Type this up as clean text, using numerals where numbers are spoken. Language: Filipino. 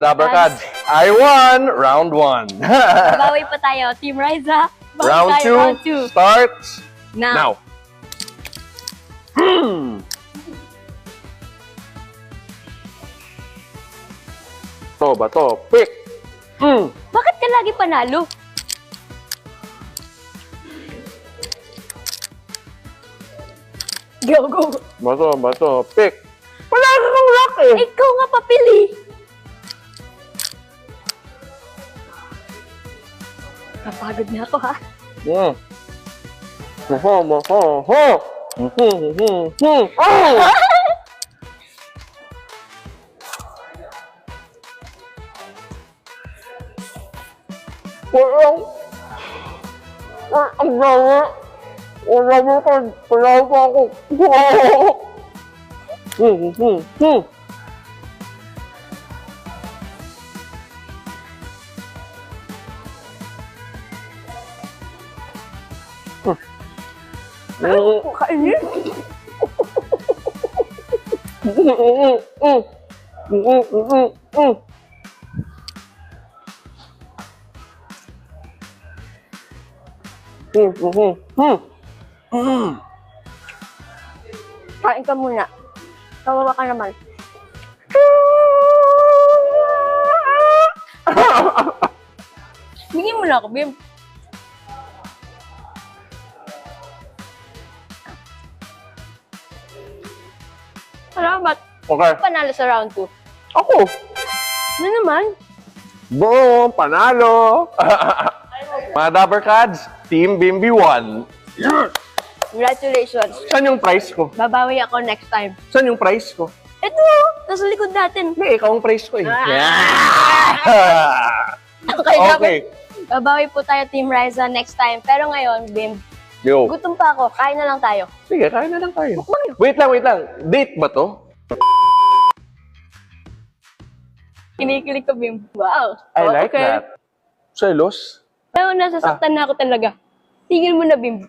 Dabarkad, I won round 1. Babawi pa tayo. Team Riza. Bawi round tayo, 2 starts Now. To ba to? Pick. Bakit ka lagi panalo? Go, go. Bato. Pick. Wala kang rock eh. Ikaw nga papili. Napagod na ako, ha? Ang gawa. Wala mo ka. Wala pa ako. Kainin. Kain ka muna. Kawawa ka naman. Bigyan mo na ako, Bim. Salamat. Okay. Panalo sa round 2. Ako. Ano naman? Boom! Panalo! Mga Dabarkads, Team Bimbi won. Congratulations. Saan yung prize ko? Babawi ako next time. Saan yung prize ko? Ito! Nasa likod natin. Hindi, ikaw ang prize ko eh. Okay. Babawi po tayo, Team Riza, next time. Pero ngayon, Bim, Yo. gutom pa ako. Kain na lang tayo. Sige, kain na lang tayo. Mukbang yun. Wait lang. Date ba to? Kinikilig ko, Bim. Wow. I Oh, like okay. that. Selos? Pero nasasaktan na ako talaga. Tigil mo na, Bim.